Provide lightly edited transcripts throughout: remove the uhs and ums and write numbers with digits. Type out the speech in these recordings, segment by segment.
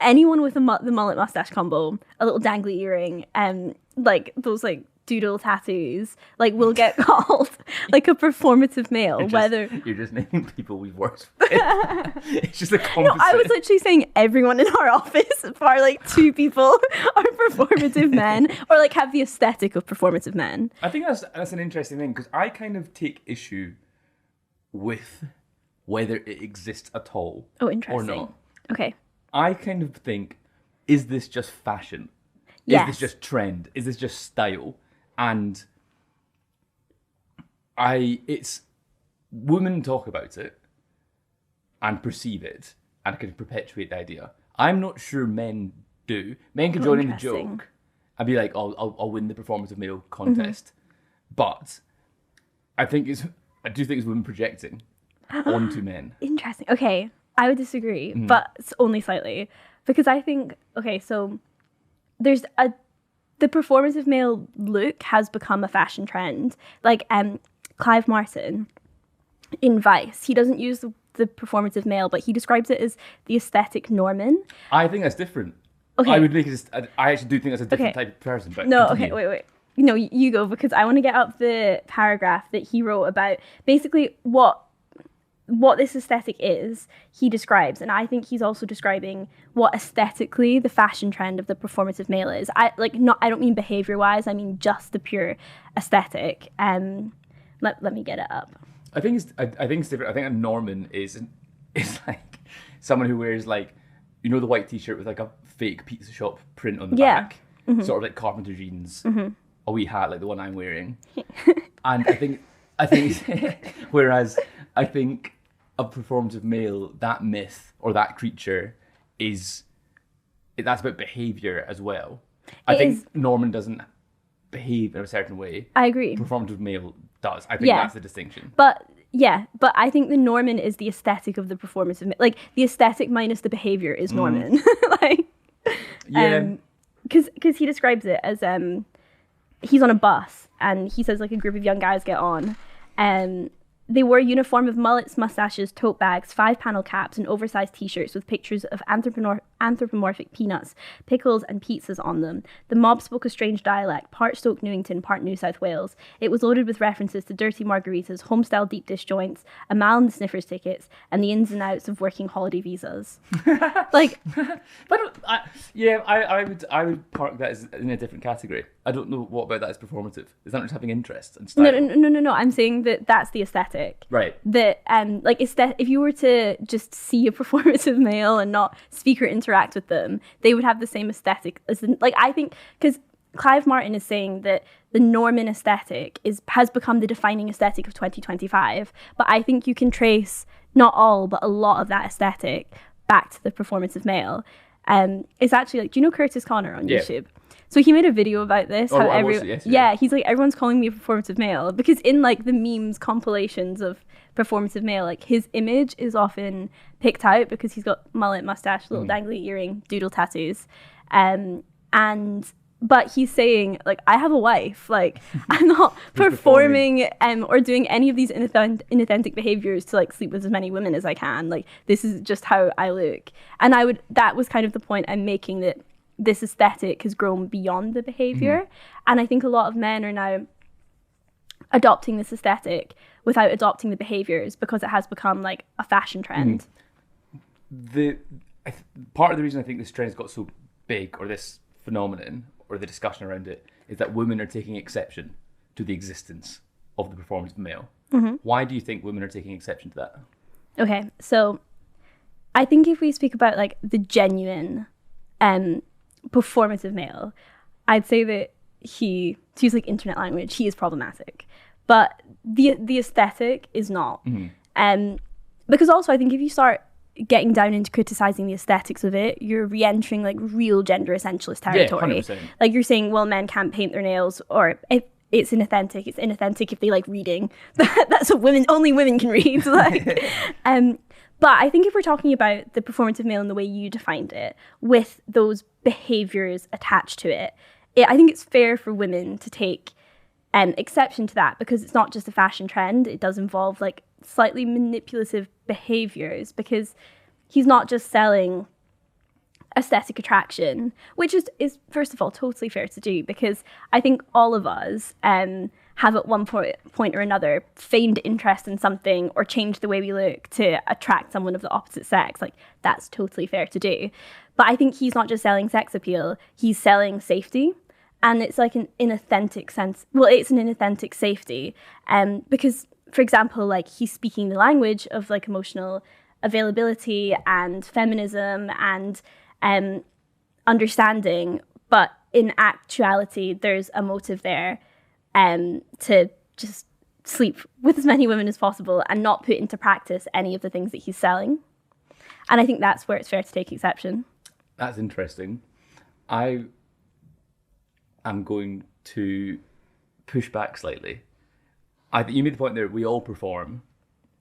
anyone with the mullet mustache combo, a little dangly earring, like those like doodle tattoos, like will get called like a performative male. You're just naming people we've worked with. It's just a composite. No, I was literally saying everyone in our office, bar like 2 people, are performative men, or like have the aesthetic of performative men. I think that's an interesting thing, because I kind of take issue with whether it exists at all. Oh, interesting. Or not. Okay. I kind of think, is this just fashion? Yes. Is this just trend? Is this just style? And it's women talk about it and perceive it and kind of perpetuate the idea. I'm not sure men do. Men can join in the joke and be like, "Oh, I'll win the performative male contest," but I do think it's women projecting onto men. Interesting. Okay, I would disagree, but it's only slightly, because I think so there's the performative male look has become a fashion trend. Like Clive Martin in Vice, he doesn't use the performative male, but he describes it as the aesthetic Norman. I think that's different. Okay. I actually do think that's a different type of person. But no, continue. okay, wait. No, you go, because I want to get up the paragraph that he wrote about basically what this aesthetic is. He describes, and I think he's also describing what aesthetically the fashion trend of the performative male is. I don't mean behavior wise, I mean just the pure aesthetic. Let me get it up. I think it's different. I think a Norman is like someone who wears, like, you know, the white t-shirt with like a fake pizza shop print on the back, sort of like carpenter jeans, a wee hat like the one I'm wearing. And I think whereas I think a performative male, that myth or that creature that's about behavior as well. I think Norman doesn't behave in a certain way. I agree. Performative male does. I think that's the distinction. But I think the Norman is the aesthetic of the performative. Like, the aesthetic minus the behavior is Norman. Because he describes it as he's on a bus and he says, like, a group of young guys get on, and they wore a uniform of mullets, mustaches, tote bags, 5-panel caps, and oversized t-shirts with pictures of anthropomorphic peanuts, pickles, and pizzas on them. The mob spoke a strange dialect, part Stoke Newington, part New South Wales. It was loaded with references to dirty margaritas, homestyle deep dish joints, a mile in the sniffers tickets, and the ins and outs of working holiday visas. Like, but I would park that in a different category. I don't know what about that is performative. Is that just having interest and style? No. I'm saying that's the aesthetic. Right. That if you were to just see a performative male and not speak or interact with them, they would have the same aesthetic as I think, because Clive Martin is saying that the Norman aesthetic has become the defining aesthetic of 2025. But I think you can trace not all, but a lot of that aesthetic back to the performative male. It's actually like, do you know Curtis Connor on YouTube? So he made a video about this. He's like, everyone's calling me a performative male, because in like the memes compilations of performative male, like his image is often picked out because he's got mullet, mustache, little dangly earring, doodle tattoos, but he's saying, like, I have a wife, like I'm not performing or doing any of these inauthentic behaviors to like sleep with as many women as I can. Like, this is just how I look. And that was kind of the point I'm making, that this aesthetic has grown beyond the behavior. And I think a lot of men are now adopting this aesthetic without adopting the behaviors, because it has become like a fashion trend. Part of the reason I think this trend has got so big, or this phenomenon, or the discussion around it, is that women are taking exception to the existence of the performative male. Why do you think women are taking exception to that? Okay, so I think if we speak about like the genuine performative male, I'd say that to use like internet language, he is problematic, but the aesthetic is not. Because also I think if you start getting down into criticizing the aesthetics of it, you're re-entering like real gender essentialist territory. Yeah, 100%. Like, you're saying, well, men can't paint their nails, or if it's inauthentic if they like reading. That's what only women can read. Like, but I think if we're talking about the performative male in the way you defined it, with those behaviors attached to it, I think it's fair for women to take exception to that, because it's not just a fashion trend. It does involve like slightly manipulative behaviors, because he's not just selling aesthetic attraction, which is first of all totally fair to do, because I think all of us have at one point or another feigned interest in something or changed the way we look to attract someone of the opposite sex. Like, that's totally fair to do. But I think he's not just selling sex appeal, he's selling safety. And it's like an inauthentic sense. Well, it's an inauthentic safety. Because, for example, like, he's speaking the language of like emotional availability and feminism and understanding, but in actuality, there's a motive there to just sleep with as many women as possible and not put into practice any of the things that he's selling. And I think that's where it's fair to take exception. That's interesting. I am going to push back slightly. I think you made the point there, we all perform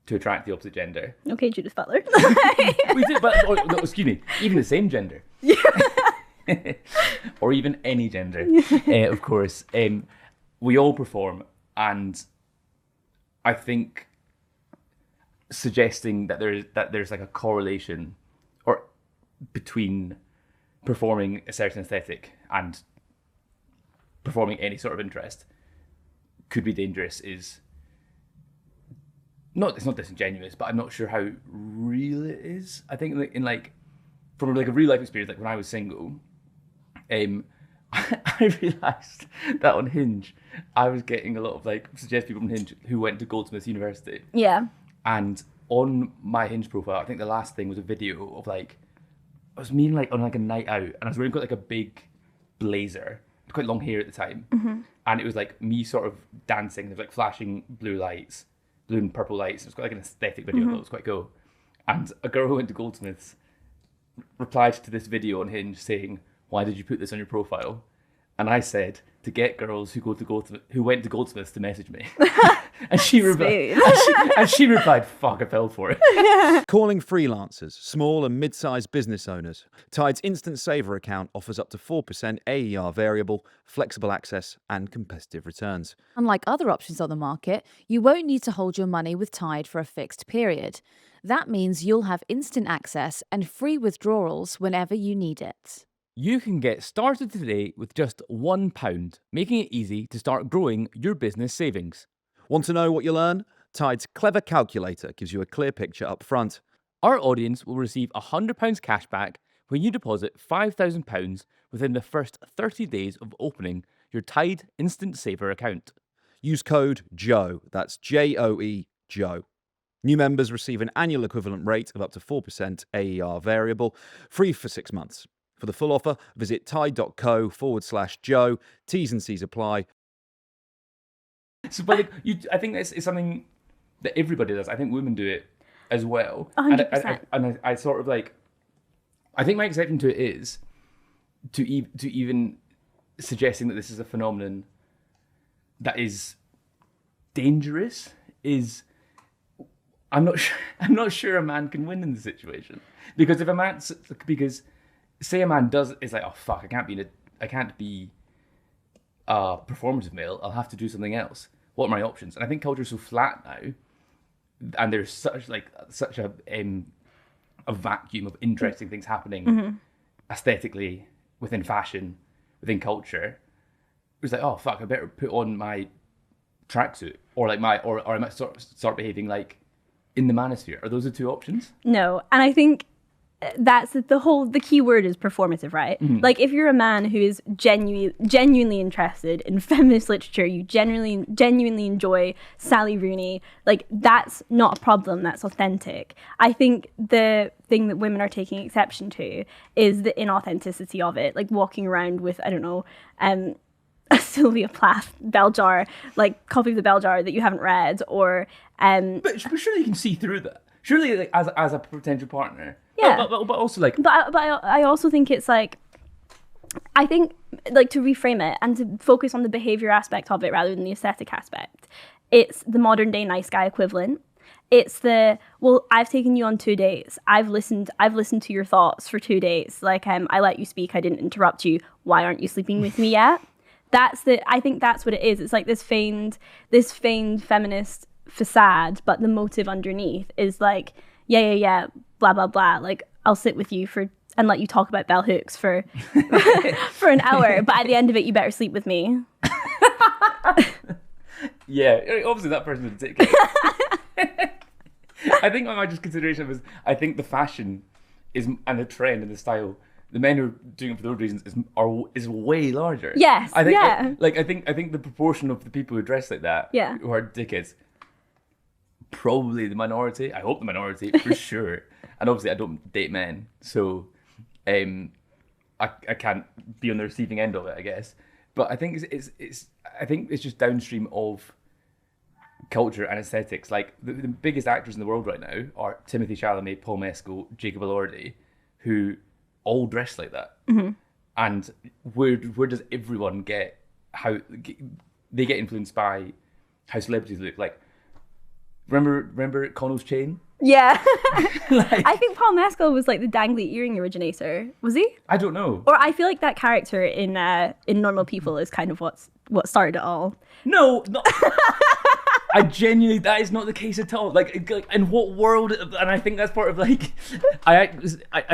to attract the opposite gender. Okay, Judith Butler. We do, but no, excuse me, even the same gender. Or even any gender, of course. We all perform, and I think suggesting that there's like a correlation or between performing a certain aesthetic and performing any sort of interest could be dangerous it's not disingenuous, but I'm not sure how real it is. I think from like a real life experience, like when I was single, I realised that on Hinge, I was getting a lot of like suggest people on Hinge who went to Goldsmiths University. Yeah. And on my Hinge profile, I think the last thing was a video of like, it was me like on like a night out, and I was wearing like a big blazer, quite long hair at the time, and it was like me sort of dancing. There's like flashing blue and purple lights. It was quite like an aesthetic video. I thought it was quite cool. And a girl who went to Goldsmiths replied to this video on Hinge saying, "Why did you put this on your profile?" And I said, to get girls who went to Goldsmiths to message me. And she replied, "Fuck, I fell for it." Calling freelancers, small and mid-sized business owners. Tide's Instant Saver account offers up to 4% AER variable, flexible access and competitive returns. Unlike other options on the market, you won't need to hold your money with Tide for a fixed period. That means you'll have instant access and free withdrawals whenever you need it. You can get started today with just £1, making it easy to start growing your business savings. Want to know what you'll earn? Tide's Clever Calculator gives you a clear picture up front. Our audience will receive £100 cash back when you deposit £5,000 within the first 30 days of opening your Tide Instant Saver account. Use code JOE, that's JOE, JOE. New members receive an annual equivalent rate of up to 4% AER variable, free for 6 months. For the full offer, visit tide.co/Joe. T's and C's apply. So, but I think it's something that everybody does. I think women do it as well. 100%. And I sort of like, I think my exception to it is to even suggesting that this is a phenomenon that is dangerous. I'm not sure a man can win in the situation, because if a man say a man is like, oh fuck, I can't be a performative male, I'll have to do something else. What are my options? And I think culture's so flat now, and there's such a vacuum of interesting things happening aesthetically within fashion, within culture. It's like, oh fuck, I better put on my tracksuit, or like or I might start behaving like in the manosphere. Are those the two options? No, and I think that's the key word is performative, right? Like, if you're a man who is genuinely interested in feminist literature, you genuinely enjoy Sally Rooney, like, that's not a problem, that's authentic. I think the thing that women are taking exception to is the inauthenticity of it, like walking around with, I don't know, a Sylvia Plath bell jar, like copy of the bell jar that you haven't read, or but surely you can see through that. Surely, like, as a potential partner. Yeah. But also, like... But I also think it's, like... I think, like, to reframe it and to focus on the behaviour aspect of it rather than the aesthetic aspect, it's the modern-day nice guy equivalent. It's the, well, I've taken you on 2 days. I've listened to your thoughts for 2 days. Like, I let you speak. I didn't interrupt you. Why aren't you sleeping with me yet? I think that's what it is. It's like this feigned feminist facade, but the motive underneath is like, yeah, blah, blah, blah. Like, I'll sit with you for and let you talk about bell hooks for for an hour, but at the end of it, you better sleep with me. Yeah, obviously that person would take it. I think my just consideration was, I think the fashion is and the trend and the style, the men who are doing it for those reasons is way larger. Yes, I think, yeah. I think the proportion of the people who dress like that, Yeah. who are dickheads, probably the minority. I hope the minority for sure. And obviously, I don't date men, so I can't be on the receiving end of it, I guess. But I think it's just downstream of culture and aesthetics. Like the biggest actors in the world right now are Timothée Chalamet, Paul Mescal, Jacob Elordi, who all dress like that. Mm-hmm. And where does everyone get how they get influenced by how celebrities look? Like, remember Connell's chain? Yeah. I think Paul Mescal was like the dangly earring originator. Was he? I don't know. Or I feel like that character in Normal People is kind of what started it all. No, not. I genuinely, that is not the case at all. Like in what world? And I think that's part of like, I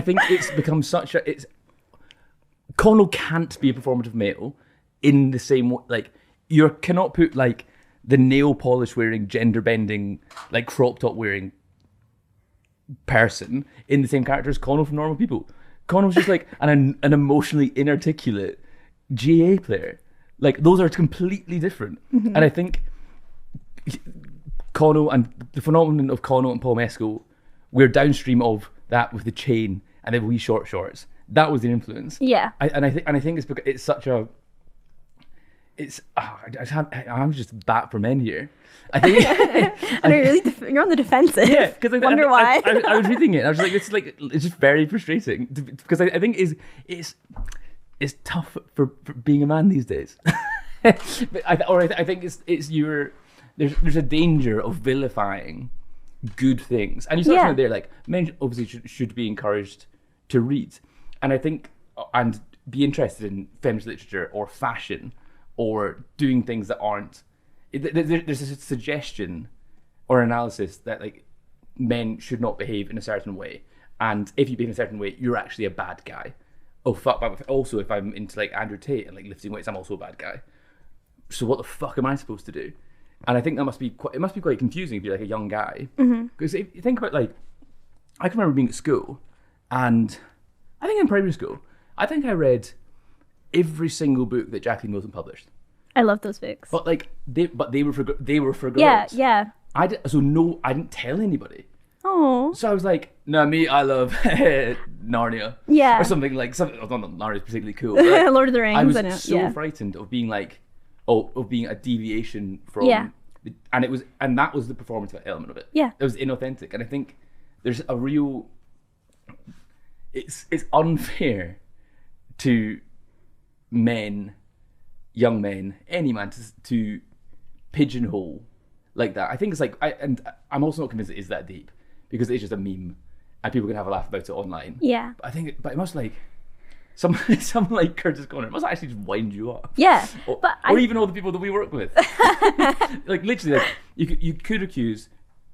think it's become such a. Connell can't be a performative male in the same way. Like, you cannot put like the nail polish wearing, gender bending, like crop top wearing person in the same character as Connell from Normal People. Connell's just like an emotionally inarticulate GA player. Like, those are completely different. Mm-hmm. And I think Connell and the phenomenon of Connell and Paul Mescal, we're downstream of that with the chain and the wee short shorts. That was the influence. Yeah. I think it's because it's such a. I'm just bat for men here. I think. And you're on the defensive. Yeah, because I wonder why. I was reading it. I was like, it's just very frustrating because I think it's tough for being a man these days. But I think it's your. There's a danger of vilifying good things, and you saw something there. Like, men obviously should be encouraged to read, and I think and be interested in feminist literature or fashion or doing things that aren't. There's a suggestion or analysis that like men should not behave in a certain way, and if you behave in a certain way, you're actually a bad guy. Oh fuck! Also, if I'm into like Andrew Tate and like lifting weights, I'm also a bad guy. So what the fuck am I supposed to do? And I think that must be quite confusing if you're like a young guy. Because if you think about like, I can remember being at school, and I think in primary school, I think I read every single book that Jacqueline Wilson published. I love those books. But like they were for girls. Yeah. I didn't tell anybody. Oh. So I was like, no, me, I love Narnia. Yeah. Or something like something. Although Narnia's particularly cool. Like, Lord of the Rings. I was so frightened of being like, of being a deviation from. Yeah. And that was the performative element of it. Yeah. It was inauthentic, and I think there's a real. It's unfair to men, young men, any man to pigeonhole like that. I think it's like I'm also not convinced it is that deep because it's just a meme and people can have a laugh about it online. Yeah. But it must like someone like Curtis Conner must actually just wind you up. Yeah. Or even all the people that we work with. Like literally, like, you could accuse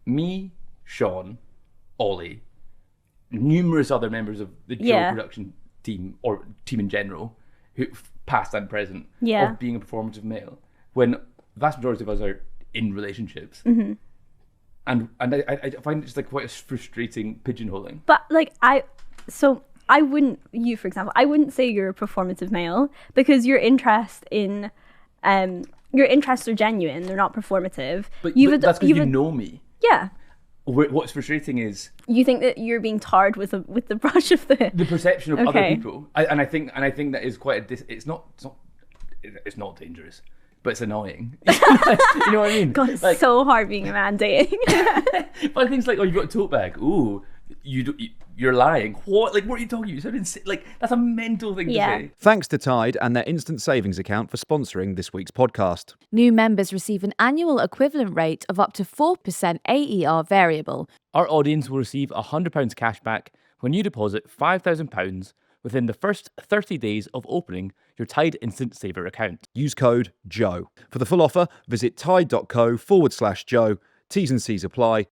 me, Sean, Ollie, numerous other members of the Joe production team or team in general, who past and present, of being a performative male, when the vast majority of us are in relationships. Mm-hmm. And I find it just like quite a frustrating pigeonholing. But like I wouldn't, you for example, I wouldn't say you're a performative male because your interests are genuine. They're not performative. But that's because you know me. Yeah. What's frustrating is you think that you're being tarred with the brush of the perception of other people, and I think that is quite it's not dangerous, but it's annoying. You know what I mean? God, it's like, so hard being a man dating. But things like, oh, you got a tote bag. Ooh, you're lying. What? Like, what are you talking about? Like, that's a mental thing to say. Thanks to Tide and their instant savings account for sponsoring this week's podcast. New members receive an annual equivalent rate of up to 4% AER variable. Our audience will receive £100 cash back when you deposit £5,000 within the first 30 days of opening your Tide Instant Saver account. Use code JOE. For the full offer, visit tide.co/Joe. T's and C's apply.